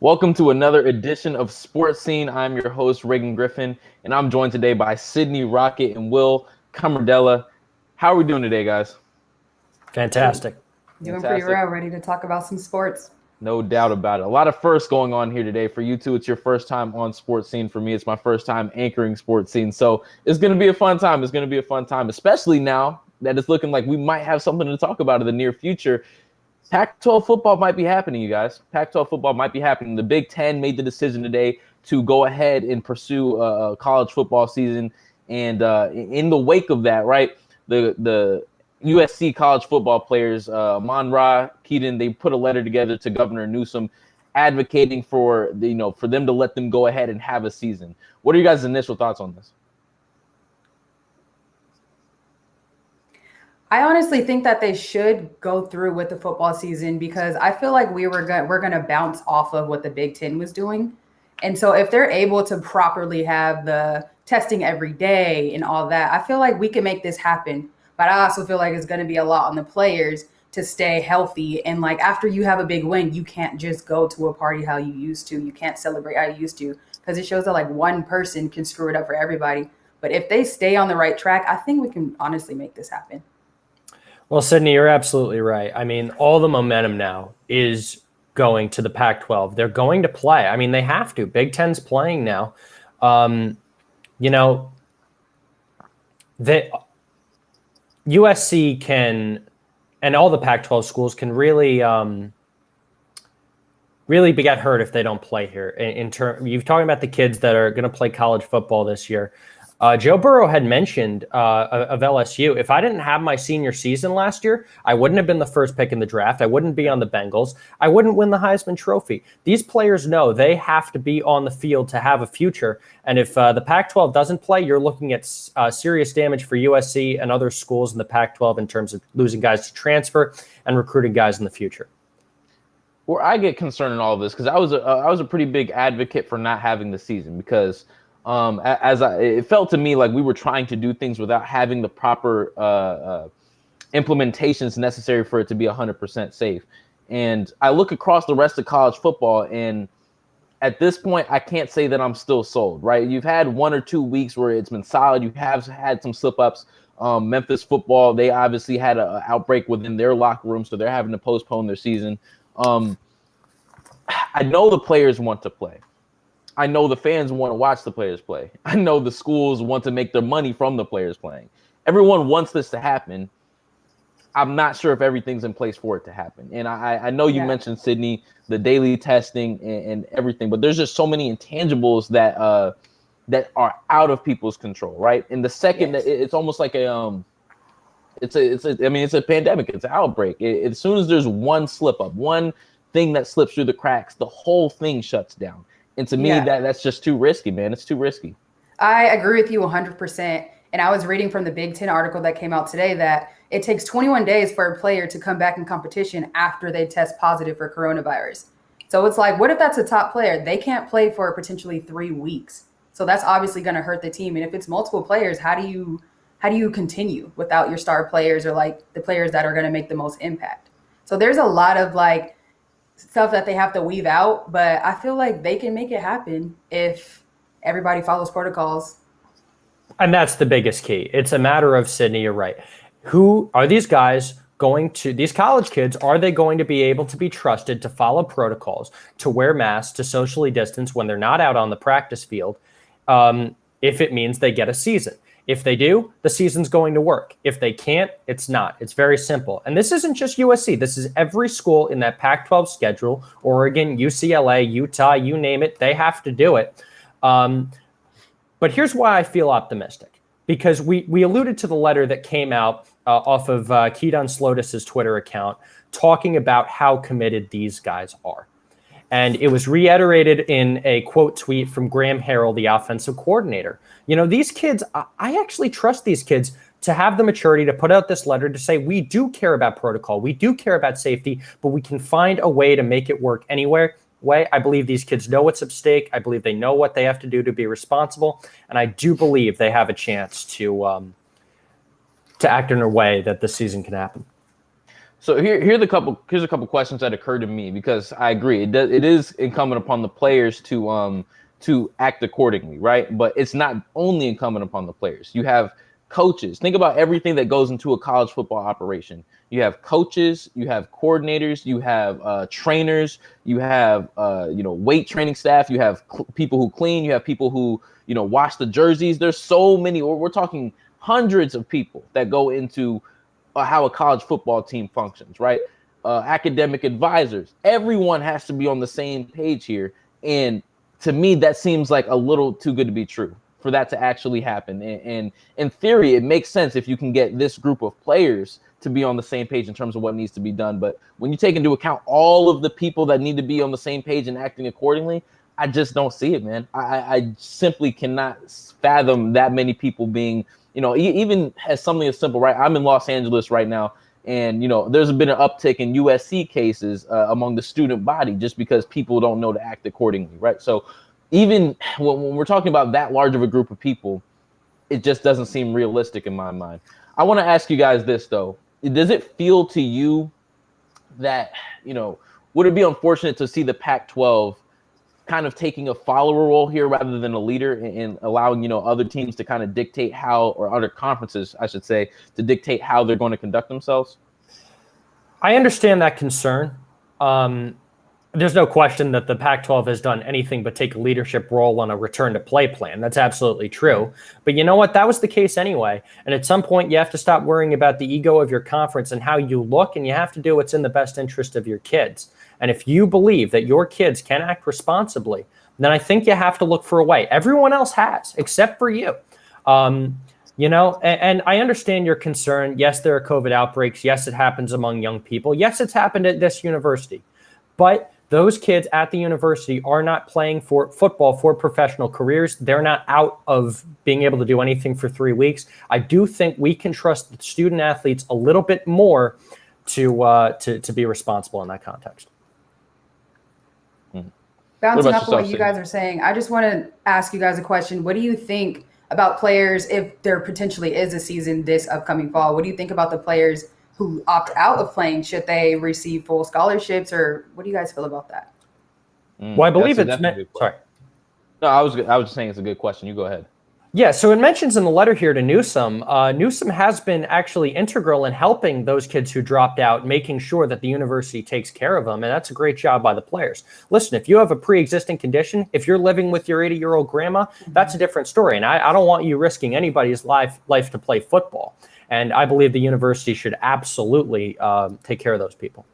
Welcome to another edition of Sports Scene. I'm your host, Reagan Griffin, and I'm joined today by Sydney Rocket and Will Camardella. How are we doing today, guys? Fantastic. Doing pretty well, ready to talk about some sports. No doubt about it. A lot of firsts going on here today. For you two, it's your first time on Sports Scene. For me, it's my first time anchoring Sports Scene. So it's going to be a fun time. It's going to be a fun time, especially now that it's looking like we might have something to talk about in the near future. Pac-12 football might be happening, you guys. Pac-12 football might be happening. The Big Ten made the decision today to go ahead and pursue a college football season. And in the wake of that, right, the USC college football players, Mon-Ra, Keaton, they put a letter together to Governor Newsom advocating for them to let them go ahead and have a season. What are you guys' initial thoughts on this? I honestly think that they should go through with the football season because I feel like we're going to bounce off of what the Big Ten was doing. And so if they're able to properly have the testing every day and all that, I feel like we can make this happen. But I also feel like it's going to be a lot on the players to stay healthy. And like after you have a big win, you can't just go to a party how you used to. You can't celebrate how you used to because it shows that like one person can screw it up for everybody. But if they stay on the right track, I think we can honestly make this happen. Well, Sydney, you're absolutely right. I mean, all the momentum now is going to the Pac-12. They're going to play. I mean, they have to. Big Ten's playing now. The USC can, and all the Pac-12 schools can really get hurt if they don't play here. You're talking about the kids that are going to play college football this year. Joe Burrow had mentioned of LSU, if I didn't have my senior season last year, I wouldn't have been the first pick in the draft. I wouldn't be on the Bengals. I wouldn't win the Heisman Trophy. These players know they have to be on the field to have a future. And if the Pac-12 doesn't play, you're looking at serious damage for USC and other schools in the Pac-12 in terms of losing guys to transfer and recruiting guys in the future. Where I get concerned in all of this, because I was a pretty big advocate for not having the season because it felt to me like we were trying to do things without having the proper implementations necessary for it to be 100% safe. And I look across the rest of college football, and at this point, I can't say that I'm still sold, right? You've had 1 or 2 weeks where it's been solid. You have had some slip-ups. Memphis football, they obviously had an outbreak within their locker room, so they're having to postpone their season. I know the players want to play. I know the fans want to watch the players play. I know the schools want to make their money from the players playing. Everyone wants this to happen. I'm not sure if everything's in place for it to happen. And I know you mentioned, Sydney, the daily testing and everything, but there's just so many intangibles that that are out of people's control, right? And the second that it's almost like it's a pandemic, it's an outbreak. As soon as there's one slip up, one thing that slips through the cracks, the whole thing shuts down. And to me, that's just too risky, man. It's too risky. I agree with you 100%. And I was reading from the Big Ten article that came out today that it takes 21 days for a player to come back in competition after they test positive for coronavirus. So it's like, what if that's a top player? They can't play for potentially 3 weeks. So that's obviously going to hurt the team. And if it's multiple players, how do you continue without your star players or like the players that are going to make the most impact? So there's a lot of like stuff that they have to weave out, but I feel like they can make it happen if everybody follows protocols. And that's the biggest key. It's a matter of, Sydney, you're right. Who are these guys these college kids, are they going to be able to be trusted to follow protocols, to wear masks, to socially distance when they're not out on the practice field, if it means they get a season? If they do, the season's going to work. If they can't, it's not. It's very simple. And this isn't just USC. This is every school in that Pac-12 schedule, Oregon, UCLA, Utah, you name it. They have to do it. But here's why I feel optimistic, because we alluded to the letter that came out off of Keaton Slotus's Twitter account talking about how committed these guys are. And it was reiterated in a quote tweet from Graham Harrell, the offensive coordinator. You know, these kids, I actually trust these kids to have the maturity to put out this letter to say, we do care about protocol, we do care about safety, but we can find a way to make it work anywhere. I believe these kids know what's at stake. I believe they know what they have to do to be responsible. And I do believe they have a chance to act in a way that this season can happen. So here's a couple questions that occurred to me, because I agree it is incumbent upon the players to act accordingly, right? But it's not only incumbent upon the players. You have coaches. Think about everything that goes into a college football operation. You have coaches, you have coordinators, you have trainers, you have weight training staff, you have people who clean, you have people who wash the jerseys. There's so many. We're talking hundreds of people that go into how a college football team functions, right? Academic advisors. Everyone has to be on the same page here. And to me, that seems like a little too good to be true for that to actually happen. And in theory, it makes sense if you can get this group of players to be on the same page in terms of what needs to be done. But when you take into account all of the people that need to be on the same page and acting accordingly, I just don't see it, man. I simply cannot fathom that many people being, even as something as simple, right? I'm in Los Angeles right now, and, there's been an uptick in USC cases among the student body just because people don't know to act accordingly, right? So even when we're talking about that large of a group of people, it just doesn't seem realistic in my mind. I want to ask you guys this, though. Does it feel to you that, would it be unfortunate to see the Pac-12 kind of taking a follower role here rather than a leader, and allowing, other teams to kind of dictate how, or other conferences, I should say, to dictate how they're going to conduct themselves? I understand that concern. There's no question that the Pac-12 has done anything but take a leadership role on a return to play plan. That's absolutely true. But you know what? That was the case anyway. And at some point, you have to stop worrying about the ego of your conference and how you look, and you have to do what's in the best interest of your kids. And if you believe that your kids can act responsibly, then I think you have to look for a way. Everyone else has, except for you. And I understand your concern. Yes, there are COVID outbreaks. Yes, it happens among young people. Yes, it's happened at this university. But those kids at the university are not playing for football for professional careers. They're not out of being able to do anything for 3 weeks. I do think we can trust the student athletes a little bit more to be responsible in that context. Bouncing off of what you guys are saying, I just want to ask you guys a question. What do you think about players if there potentially is a season this upcoming fall? What do you think about the players who opt out of playing? Should they receive full scholarships, or what do you guys feel about that? Well, I believe it's meant. Sorry. No, I was just saying it's a good question. You go ahead. Yeah, so it mentions in the letter here to Newsom, Newsom has been actually integral in helping those kids who dropped out, making sure that the university takes care of them, and that's a great job by the players. Listen, if you have a pre-existing condition, if you're living with your 80-year-old grandma, that's a different story, and I don't want you risking anybody's life to play football, and I believe the university should absolutely take care of those people.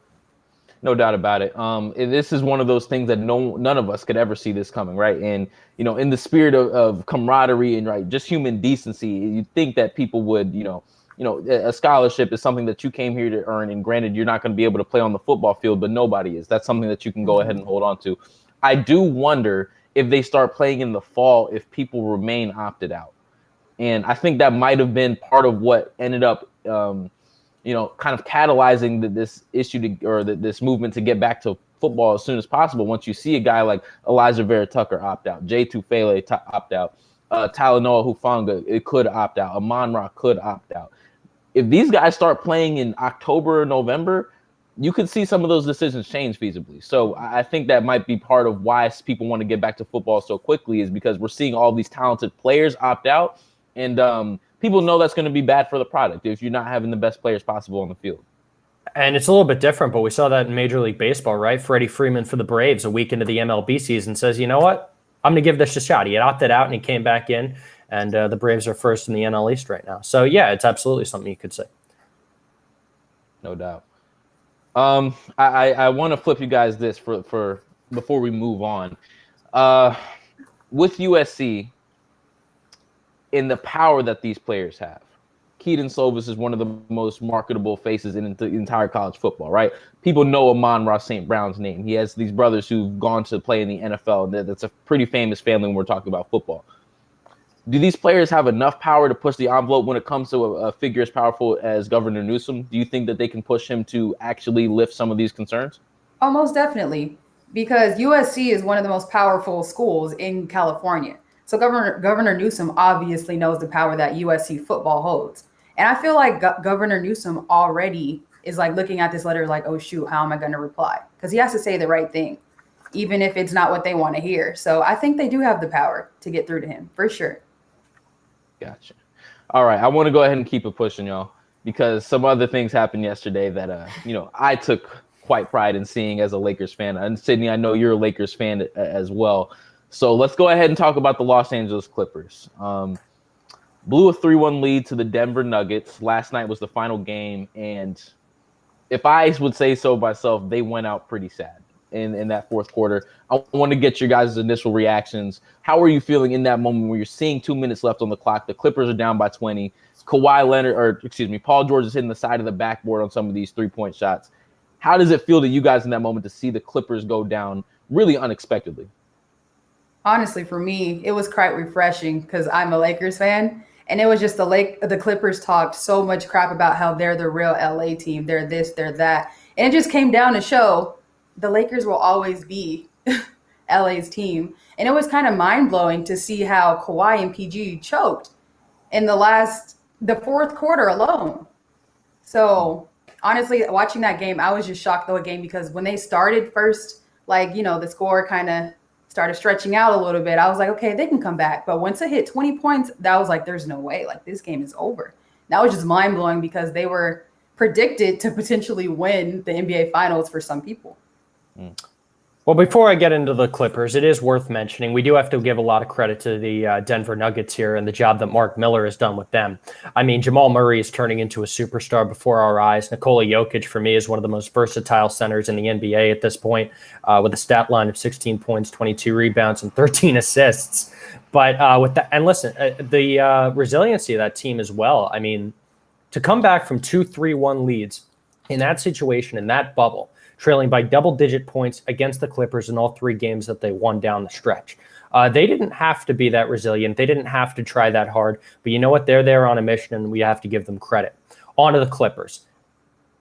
No doubt about it. This is one of those things that none of us could ever see this coming, right? And in the spirit of camaraderie and right, just human decency, you'd think that people would, a scholarship is something that you came here to earn. And granted, you're not going to be able to play on the football field, but nobody is. That's something that you can go ahead and hold on to. I do wonder if they start playing in the fall, if people remain opted out. And I think that might have been part of what ended up kind of catalyzing this issue this movement to get back to football as soon as possible. Once you see a guy like Elijah Vera Tucker opt out, Jay Tufele opt out, Talanoa Hufanga, it could opt out, Amon-Ra could opt out. If these guys start playing in October or November, you could see some of those decisions change feasibly. So I think that might be part of why people want to get back to football so quickly, is because we're seeing all these talented players opt out, and people know that's going to be bad for the product if you're not having the best players possible on the field. And it's a little bit different, but we saw that in Major League Baseball, right? Freddie Freeman for the Braves a week into the MLB season says, you know what? I'm going to give this a shot. He had opted out and he came back in, and the Braves are first in the NL East right now. So, yeah, it's absolutely something you could say. No doubt. I want to flip you guys this for before we move on. With USC, in the power that these players have, Keaton Slovis is one of the most marketable faces in the entire college football, right? People know Amon-Ra St. Brown's name. He has these brothers who've gone to play in the NFL. That's a pretty famous family when we're talking about football. Do these players have enough power to push the envelope when it comes to a figure as powerful as Governor Newsom? Do you think that they can push him to actually lift some of these concerns? Oh, most definitely, because USC is one of the most powerful schools in California. So Governor Newsom obviously knows the power that USC football holds. And I feel like Governor Newsom already is like looking at this letter like, oh, shoot, how am I going to reply? Because he has to say the right thing, even if it's not what they want to hear. So I think they do have the power to get through to him, for sure. Gotcha. All right. I want to go ahead and keep it pushing, y'all, because some other things happened yesterday that, I took quite pride in seeing as a Lakers fan. And Sydney, I know you're a Lakers fan as well. So let's go ahead and talk about the Los Angeles Clippers. Blew a 3-1 lead to the Denver Nuggets. Last night was the final game, and if I would say so myself, they went out pretty sad in that fourth quarter. I want to get your guys' initial reactions. How are you feeling in that moment where you're seeing 2 minutes left on the clock? The Clippers are down by 20. Paul George is hitting the side of the backboard on some of these three-point shots. How does it feel to you guys in that moment to see the Clippers go down really unexpectedly? Honestly, for me, it was quite refreshing because I'm a Lakers fan. And it was just the Clippers talked so much crap about how they're the real LA team. They're this, they're that. And it just came down to show the Lakers will always be LA's team. And it was kind of mind-blowing to see how Kawhi and PG choked in the fourth quarter alone. So honestly, watching that game, I was just shocked the whole game because when they started first, the score kind of started stretching out a little bit. I was like, okay, they can come back. But once it hit 20 points, that was like, there's no way. Like, this game is over. That was just mind-blowing because they were predicted to potentially win the NBA Finals for some people. Well, before I get into the Clippers, it is worth mentioning, we do have to give a lot of credit to the Denver Nuggets here and the job that Mark Miller has done with them. I mean, Jamal Murray is turning into a superstar before our eyes. Nikola Jokic, for me, is one of the most versatile centers in the NBA at this point, with a stat line of 16 points, 22 rebounds, and 13 assists. But the resiliency of that team as well. I mean, to come back from 2-3-1 leads in that situation, in that bubble, trailing by double-digit points against the Clippers in all three games that they won down the stretch. They didn't have to be that resilient. They didn't have to try that hard. But you know what? They're there on a mission, and we have to give them credit. On to the Clippers.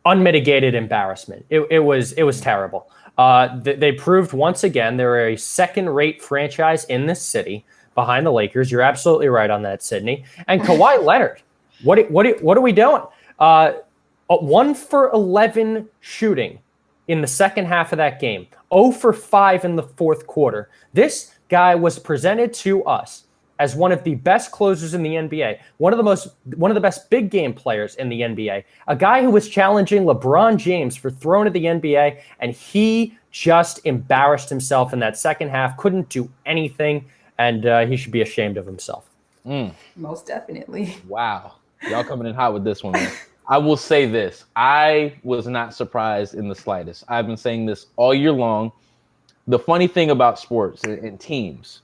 Unmitigated embarrassment. It was terrible. They proved once again they're a second-rate franchise in this city behind the Lakers. You're absolutely right on that, Sydney. And Kawhi Leonard, what are we doing? 1 for 11 shooting in the second half of that game. 0 for 5 in the fourth quarter. This guy was presented to us as one of the best closers in the NBA, one of the best big game players in the NBA, a guy who was challenging LeBron James for throne of the NBA, and he just embarrassed himself in that second half, couldn't do anything, and he should be ashamed of himself. Most definitely. Wow. Y'all coming in hot with this one, man. I will say this. I was not surprised in the slightest. I've been saying this all year long. The funny thing about sports and teams,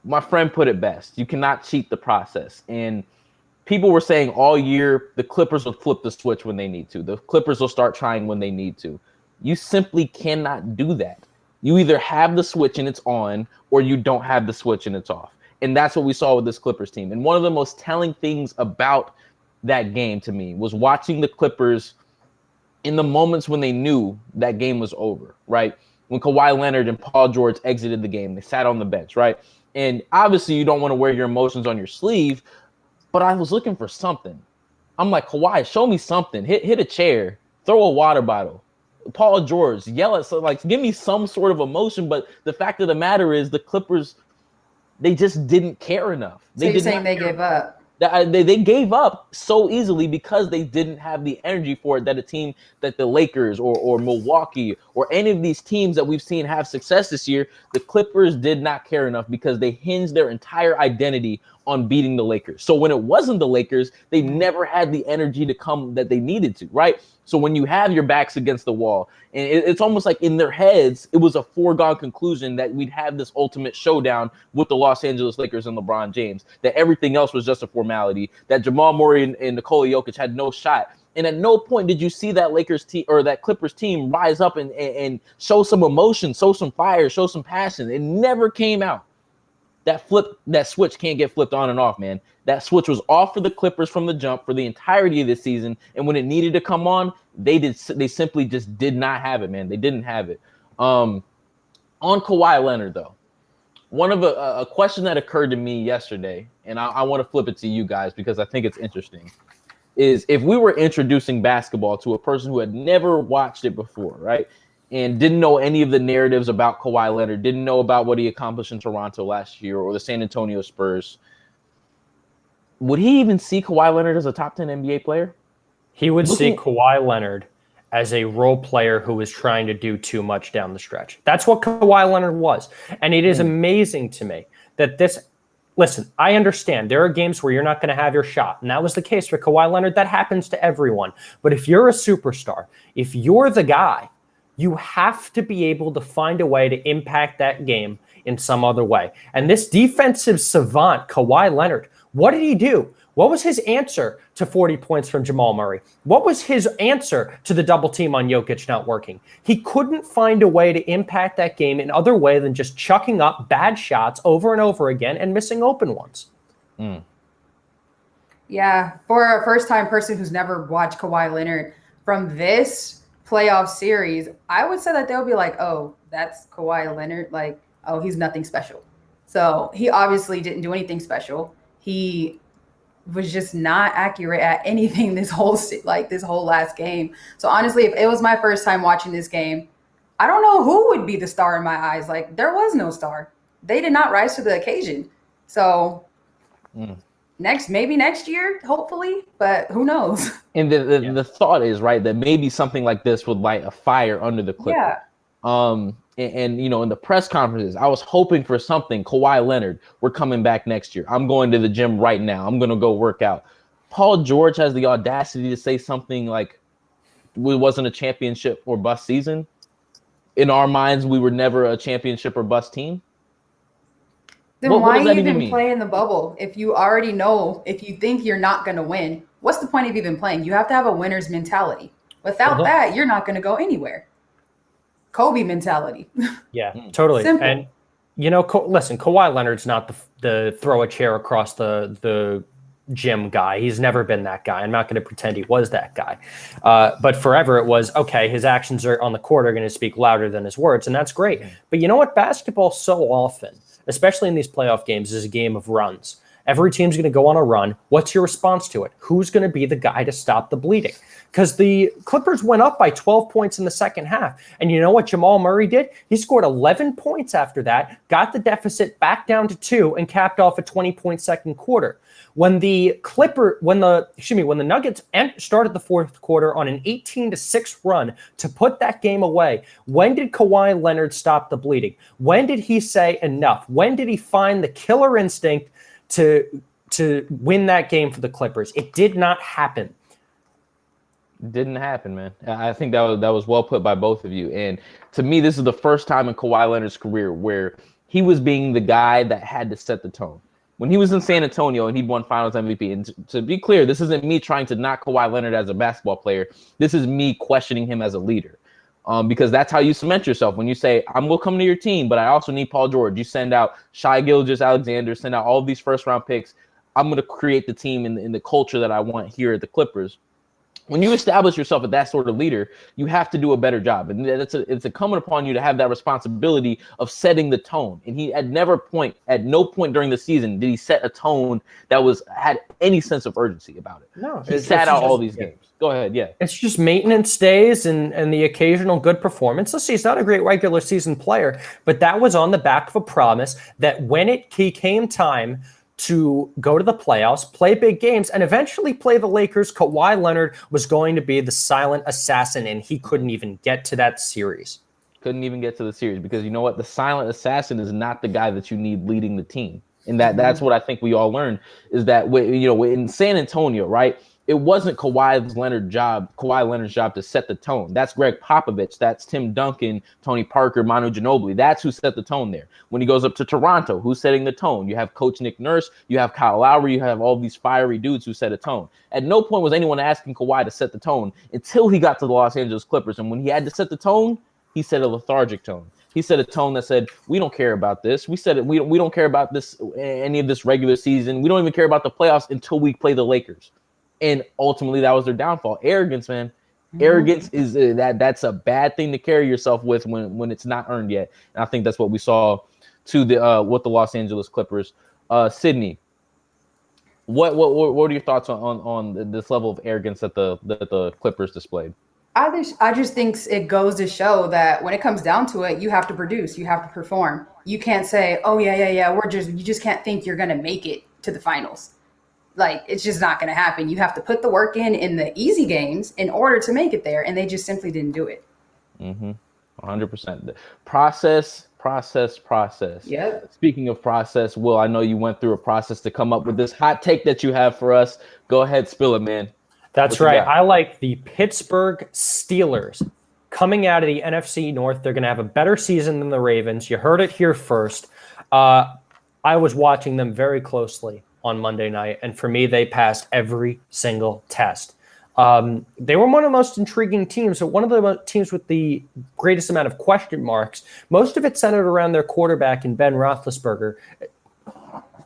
my friend put it best. You cannot cheat the process. And people were saying all year the Clippers will flip the switch when they need to. The Clippers will start trying when they need to. You simply cannot do that. You either have the switch and it's on, or you don't have the switch and it's off. And that's what we saw with this Clippers team. And one of the most telling things about that game to me was watching the Clippers in the moments when they knew that game was over, right? When Kawhi Leonard and Paul George exited the game, they sat on the bench, right? And obviously you don't want to wear your emotions on your sleeve, but I was looking for something. I'm like, Kawhi, show me something. Hit a chair, throw a water bottle. Paul George, yell at, so like, give me some sort of emotion. But the fact of the matter is the Clippers, they just didn't care enough. So you're saying they gave up? They gave up so easily because they didn't have the energy for it that a team that the Lakers or Milwaukee or any of these teams that we've seen have success this year, the Clippers did not care enough because they hinged their entire identity on beating the Lakers. So when it wasn't the Lakers, they never had the energy to come that they needed to, right? So when you have your backs against the wall, and it's almost like in their heads, it was a foregone conclusion that we'd have this ultimate showdown with the Los Angeles Lakers and LeBron James, that everything else was just a formality, that Jamal Murray and Nikola Jokic had no shot. And at no point did you see that Lakers team or that Clippers team rise up and show some emotion, show some fire, show some passion. It never came out. That switch can't get flipped on and off, man. That switch was off for the Clippers from the jump for the entirety of this season. And when it needed to come on, they simply just did not have it, man. They didn't have it. On Kawhi Leonard, though, one of a question that occurred to me yesterday, and I want to flip it to you guys because I think it's interesting, is if we were introducing basketball to a person who had never watched it before, right? And didn't know any of the narratives about Kawhi Leonard, didn't know about what he accomplished in Toronto last year or the San Antonio Spurs, would he even see Kawhi Leonard as a top 10 NBA player? He would see Kawhi Leonard as a role player who was trying to do too much down the stretch. That's what Kawhi Leonard was. And it is amazing to me that listen, I understand there are games where you're not going to have your shot. And that was the case for Kawhi Leonard. That happens to everyone. But if you're a superstar, if you're the guy, you have to be able to find a way to impact that game in some other way. And this defensive savant, Kawhi Leonard, what did he do? What was his answer to 40 points from Jamal Murray? What was his answer to the double team on Jokic not working? He couldn't find a way to impact that game in other way than just chucking up bad shots over and over again and missing open ones. Yeah, for a first-time person who's never watched Kawhi Leonard, from this playoff series, I would say that they'll be like, oh, that's Kawhi Leonard. Like, oh, he's nothing special. So he obviously didn't do anything special. He was just not accurate at anything this whole last game. So honestly, if it was my first time watching this game, I don't know who would be the star in my eyes. Like, there was no star. They did not rise to the occasion. So maybe next year, hopefully, but who knows? And the thought is, right, that maybe something like this would light a fire under the Clippers. Yeah. And you know, in the press conferences, I was hoping for something. Kawhi Leonard, we're coming back next year. I'm going to the gym right now. I'm going to go work out. Paul George has the audacity to say something like, it wasn't a championship or bust season. In our minds, we were never a championship or bust team. Then why even play in the bubble? If you already know, if you think you're not going to win, what's the point of even playing? You have to have a winner's mentality. Without that, you're not going to go anywhere. Kobe mentality. Yeah, totally. Simple. And, you know, listen, Kawhi Leonard's not the throw a chair across the gym guy. He's never been that guy. I'm not going to pretend he was that guy. But forever it was, okay, his actions are on the court are going to speak louder than his words, and that's great. But you know what? Basketball so often, especially in these playoff games, is a game of runs. Every team's going to go on a run. What's your response to it? Who's going to be the guy to stop the bleeding? Because the Clippers went up by 12 points in the second half. And you know what Jamal Murray did? He scored 11 points after that, got the deficit back down to 2, and capped off a 20-point second quarter. When the Nuggets started the fourth quarter on an 18-6 run to put that game away, when did Kawhi Leonard stop the bleeding? When did he say enough? When did he find the killer instinct to win that game for the Clippers? It did not happen. Didn't happen, man. I think that was well put by both of you. And to me, this is the first time in Kawhi Leonard's career where he was being the guy that had to set the tone. When he was in San Antonio and he won Finals MVP, and to be clear, this isn't me trying to knock Kawhi Leonard as a basketball player. This is me questioning him as a leader. Because that's how you cement yourself. When you say, I will come to your team, but I also need Paul George. You send out Shai Gilgeous-Alexander, send out all of these first-round picks. I'm going to create the team in the culture that I want here at the Clippers. When you establish yourself as that sort of leader, you have to do a better job. And it's incumbent upon you to have that responsibility of setting the tone. And he at no point during the season did he set a tone that had any sense of urgency about it. No, he sat out all these games. Go ahead, yeah. It's just maintenance days and the occasional good performance. Let's see, he's not a great regular season player, but that was on the back of a promise that when it came time to go to the playoffs, play big games, and eventually play the Lakers, Kawhi Leonard was going to be the silent assassin, and he couldn't even get to that series. Couldn't even get to the series because you know what? The silent assassin is not the guy that you need leading the team. And that's what I think we all learned is that, in San Antonio, right? It wasn't Kawhi Leonard's job to set the tone. That's Greg Popovich. That's Tim Duncan, Tony Parker, Manu Ginobili. That's who set the tone there. When he goes up to Toronto, who's setting the tone? You have Coach Nick Nurse. You have Kyle Lowry. You have all these fiery dudes who set a tone. At no point was anyone asking Kawhi to set the tone until he got to the Los Angeles Clippers. And when he had to set the tone, he set a lethargic tone. He set a tone that said, we don't care about this. We said it. We don't care about this, any of this regular season. We don't even care about the playoffs until we play the Lakers. And ultimately, that was their downfall. Arrogance, man. Mm-hmm. Arrogance is that's a bad thing to carry yourself with when it's not earned yet. And I think that's what we saw with the Los Angeles Clippers. Sydney, what are your thoughts on this level of arrogance that the Clippers displayed? I just think it goes to show that when it comes down to it, you have to produce, you have to perform. You can't say, oh yeah, you just can't think you're gonna make it to the finals. Like, it's just not going to happen. You have to put the work in the easy games in order to make it there, and they just simply didn't do it. 100%. Process. Yep. Speaking of process, Will, I know you went through a process to come up with this hot take that you have for us. Go ahead, spill it, man. That's right. I like the Pittsburgh Steelers coming out of the NFC North. They're going to have a better season than the Ravens. You heard it here first. I was watching them very closely on Monday night, and for me, they passed every single test. They were one of the most intriguing teams, but one of the teams with the greatest amount of question marks. Most of it centered around their quarterback and Ben Roethlisberger.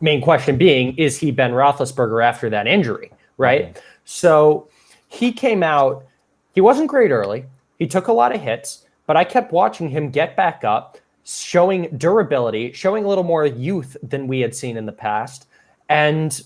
Main question being, is he Ben Roethlisberger after that injury, right? Okay. So he came out, he wasn't great early. He took a lot of hits, but I kept watching him get back up, showing durability, showing a little more youth than we had seen in the past. And,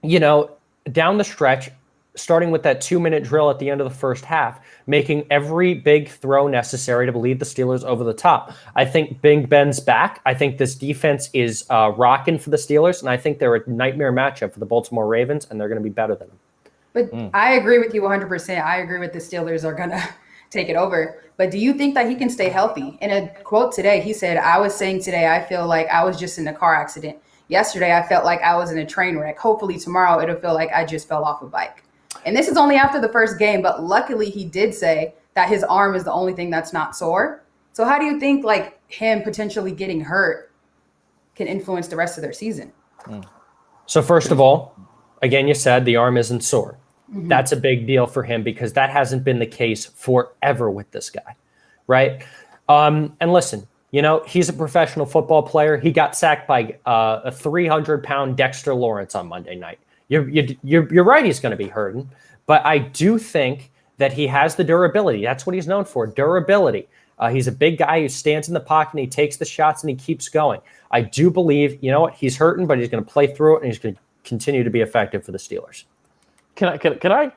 down the stretch, starting with that 2-minute drill at the end of the first half, making every big throw necessary to lead the Steelers over the top. I think Big Ben's back. I think this defense is rocking for the Steelers, and I think they're a nightmare matchup for the Baltimore Ravens, and they're going to be better than them. But I agree with you 100%. I agree with the Steelers are going to take it over. But do you think that he can stay healthy? In a quote today, he said, I was saying today, I feel like I was just in a car accident. Yesterday, I felt like I was in a train wreck. Hopefully tomorrow, it'll feel like I just fell off a bike. And this is only after the first game, but luckily he did say that his arm is the only thing that's not sore. So how do you think like him potentially getting hurt can influence the rest of their season? So first of all, again, you said the arm isn't sore. Mm-hmm. That's a big deal for him because that hasn't been the case forever with this guy, right? And listen, he's a professional football player. He got sacked by a 300-pound Dexter Lawrence on Monday night. You're right, he's going to be hurting. But I do think that he has the durability. That's what he's known for, durability. He's a big guy who stands in the pocket and he takes the shots and he keeps going. I do believe, you know what, he's hurting, but he's going to play through it and he's going to continue to be effective for the Steelers. Can I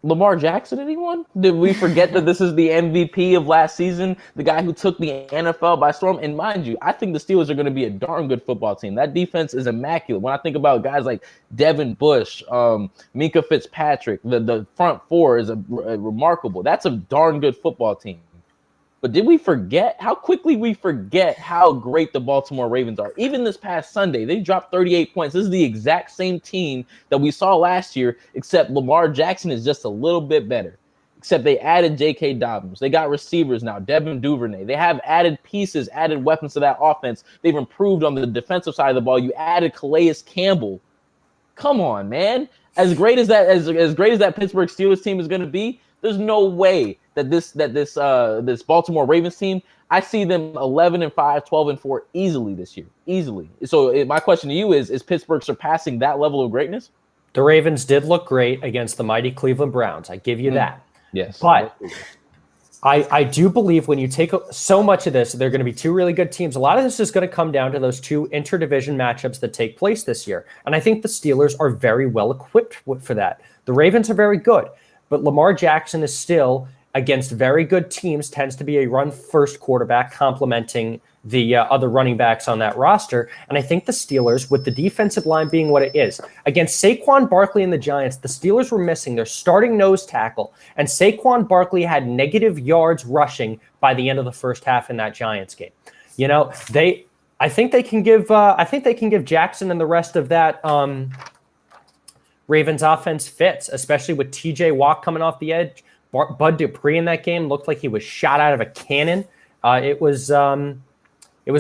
Lamar Jackson, anyone? Did we forget that this is the MVP of last season, the guy who took the NFL by storm? And mind you, I think the Steelers are going to be a darn good football team. That defense is immaculate. When I think about guys like Devin Bush, Minka Fitzpatrick, the front four is a remarkable. That's a darn good football team. But did we forget how quickly we forget how great the Baltimore Ravens are? Even this past Sunday, they dropped 38 points. This is the exact same team that we saw last year, except Lamar Jackson is just a little bit better. Except they added J.K. Dobbins. They got receivers now, Devin Duvernay. They have added pieces, added weapons to that offense. They've improved on the defensive side of the ball. You added Calais Campbell. Come on, man. As great as that Pittsburgh Steelers team is going to be, there's no way that this Baltimore Ravens team, I see them 11-5, 12-4 easily this year. Easily. So my question to you is Pittsburgh surpassing that level of greatness? The Ravens did look great against the mighty Cleveland Browns. I give you that. Yes. But I do believe when you take so much of this, they're going to be two really good teams. A lot of this is going to come down to those two interdivision matchups that take place this year. And I think the Steelers are very well equipped for that. The Ravens are very good, but Lamar Jackson is still, against very good teams, tends to be a run-first quarterback complementing the other running backs on that roster. And I think the Steelers, with the defensive line being what it is, against Saquon Barkley and the Giants, the Steelers were missing their starting nose tackle, and Saquon Barkley had negative yards rushing by the end of the first half in that Giants game. You know, I think they can give Jackson and the rest of that Ravens offense fits, especially with TJ Watt coming off the edge. Bud Dupree in that game looked like he was shot out of a cannon. It was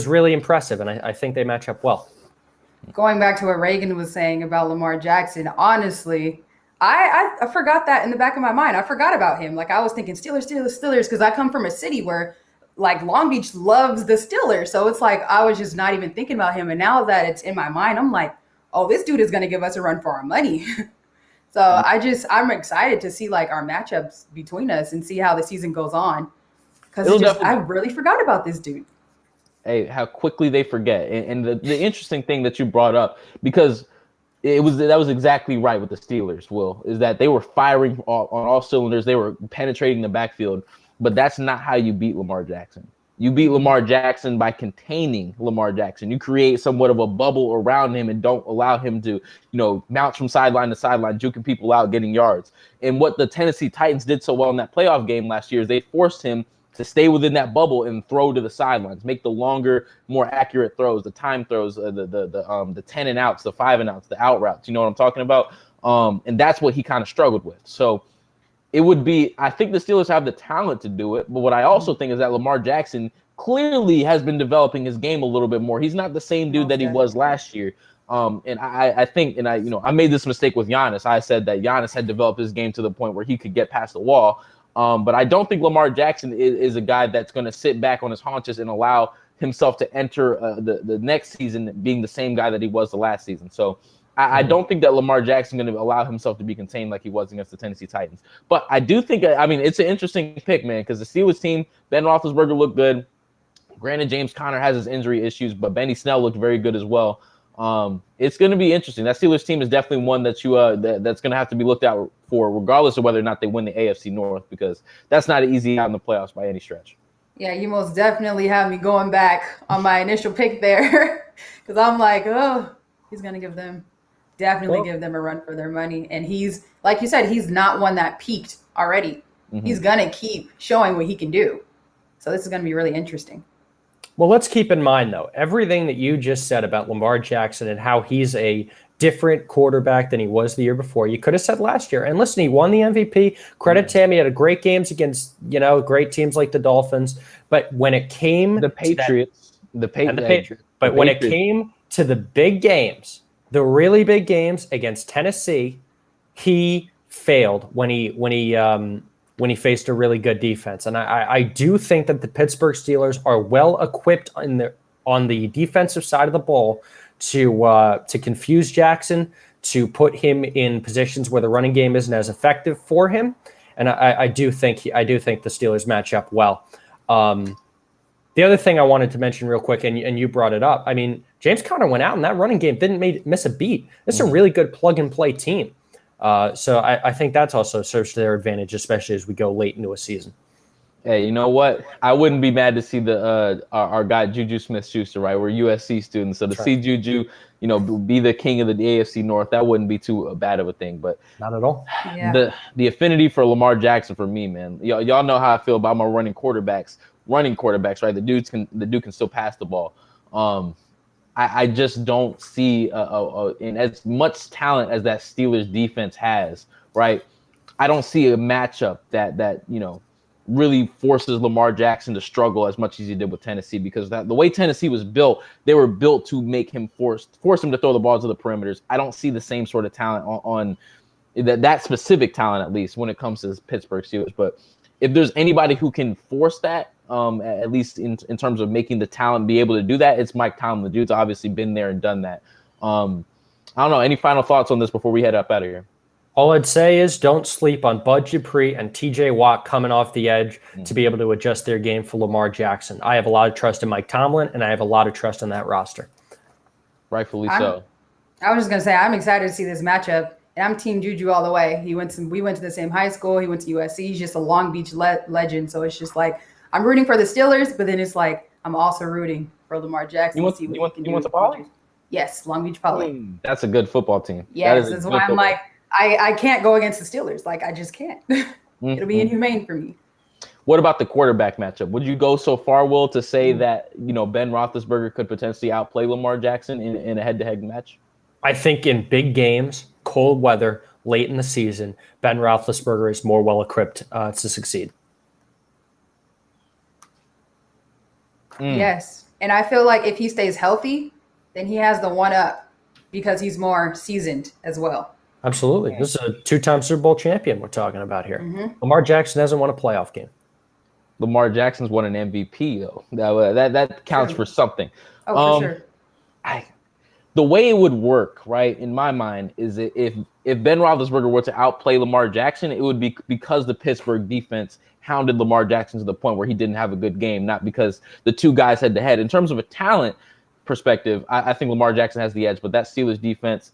really impressive, and I think they match up well. Going back to what Reagan was saying about Lamar Jackson, honestly, I forgot that in the back of my mind. I forgot about him. Like, I was thinking Steelers, because I come from a city where, like, Long Beach loves the Steelers. So it's like I was just not even thinking about him. And now that it's in my mind, I'm like, oh, this dude is going to give us a run for our money. So I'm excited to see like our matchups between us and see how the season goes on. Because I really forgot about this dude. Hey, how quickly they forget. And the interesting thing that you brought up, because that was exactly right with the Steelers, Will, is that they were firing on all cylinders. They were penetrating the backfield, but that's not how you beat Lamar Jackson. You beat Lamar Jackson by containing Lamar Jackson. You create somewhat of a bubble around him and don't allow him to, bounce from sideline to sideline, juking people out, getting yards. And what the Tennessee Titans did so well in that playoff game last year is they forced him to stay within that bubble and throw to the sidelines, make the longer, more accurate throws, the time throws, the 10 and outs, the 5 and outs, the out routes. You know what I'm talking about? And that's what he kind of struggled with. So it would be, I think the Steelers have the talent to do it, but what I also think is that Lamar Jackson clearly has been developing his game a little bit more. He's not the same dude that he was last year. And I think, and I made this mistake with Giannis. I said that Giannis had developed his game to the point where he could get past the wall. But I don't think Lamar Jackson is a guy that's going to sit back on his haunches and allow himself to enter the next season being the same guy that he was the last season. So I don't think that Lamar Jackson is going to allow himself to be contained like he was against the Tennessee Titans. But I do think, it's an interesting pick, man, because the Steelers team, Ben Roethlisberger looked good. Granted, James Conner has his injury issues, but Benny Snell looked very good as well. It's going to be interesting. That Steelers team is definitely one that that's going to have to be looked out for, regardless of whether or not they win the AFC North, because that's not easy out in the playoffs by any stretch. Yeah, you most definitely have me going back on my initial pick there, because I'm like, oh, he's going to give them a run for their money. And he's, like you said, he's not one that peaked already. Mm-hmm. He's going to keep showing what he can do. So this is going to be really interesting. Well, let's keep in mind, though, everything that you just said about Lamar Jackson and how he's a different quarterback than he was the year before. You could have said last year. And listen, he won the MVP. Credit to him. He had a great games against, great teams like the Dolphins. But when it came the Patriots, but when it came to the big games, the really big games against Tennessee, he failed when he faced a really good defense. And I do think that the Pittsburgh Steelers are well equipped on the defensive side of the ball to confuse Jackson, to put him in positions where the running game isn't as effective for him. And I do think the Steelers match up well. The other thing I wanted to mention real quick, and you brought it up, I mean, James Conner went out and that running game didn't miss a beat. It's a really good plug-and-play team. So I think that's also serves to their advantage, especially as we go late into a season. Hey, you know what? I wouldn't be mad to see our guy Juju Smith-Schuster, right? We're USC students, so to see Juju, be the king of the AFC North, that wouldn't be too bad of a thing. But not at all. Yeah. The affinity for Lamar Jackson for me, man. Y'all know how I feel about my running quarterbacks, right? The dude can still pass the ball. I just don't see in as much talent as that Steelers defense has, right? I don't see a matchup that really forces Lamar Jackson to struggle as much as he did with Tennessee, because the way Tennessee was built, they were built to make him force him to throw the ball to the perimeters. I don't see the same sort of talent on that specific talent, at least when it comes to Pittsburgh Steelers. But if there's anybody who can force that, at least in terms of making the talent be able to do that, it's Mike Tomlin. The dude's obviously been there and done that. I don't know. Any final thoughts on this before we head up out of here? All I'd say is don't sleep on Bud Dupree and TJ Watt coming off the edge to be able to adjust their game for Lamar Jackson. I have a lot of trust in Mike Tomlin, and I have a lot of trust in that roster. Rightfully so. I was just going to say, I'm excited to see this matchup, and I'm Team Juju all the way. We went to the same high school. He went to USC. He's just a Long Beach legend, so it's just like I'm rooting for the Steelers, but then it's like I'm also rooting for Lamar Jackson. You want to Poly? Yes, Long Beach Poly. That's a good football team. Yes, that's why I'm like, I can't go against the Steelers. Like, I just can't. It'll be inhumane for me. What about the quarterback matchup? Would you go so far, Will, to say that, Ben Roethlisberger could potentially outplay Lamar Jackson in a head-to-head match? I think in big games, cold weather, late in the season, Ben Roethlisberger is more well-equipped to succeed. Yes. And I feel like if he stays healthy, then he has the one-up because he's more seasoned as well. Absolutely. Okay. This is a 2-time Super Bowl champion we're talking about here. Lamar Jackson hasn't won a playoff game. Lamar Jackson's won an MVP, though. That counts for something. Oh, for sure. The way it would work, right, in my mind, is if Ben Roethlisberger were to outplay Lamar Jackson, it would be because the Pittsburgh defense hounded Lamar Jackson to the point where he didn't have a good game, not because the two guys head-to-head. In terms of a talent perspective, I think Lamar Jackson has the edge, but that Steelers defense,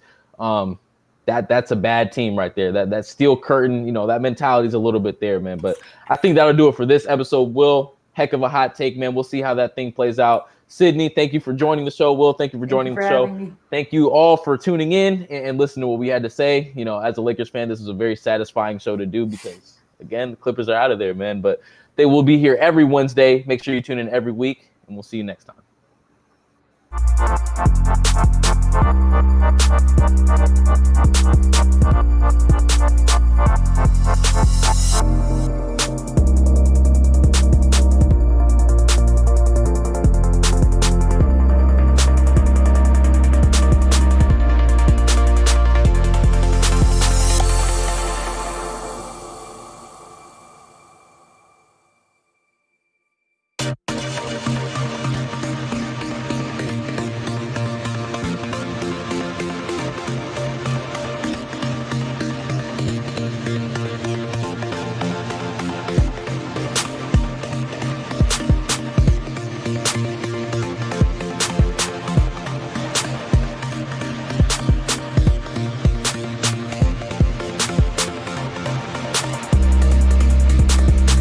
that's a bad team right there. That steel curtain, that mentality is a little bit there, man. But I think that'll do it for this episode. Will, heck of a hot take, man. We'll see how that thing plays out. Sydney, thank you for joining the show. Will, thank you for joining the show. Thank you all for tuning in and listening to what we had to say. As a Lakers fan, this is a very satisfying show to do because, again, the Clippers are out of there, man. But they will be here every Wednesday. Make sure you tune in every week, and we'll see you next time.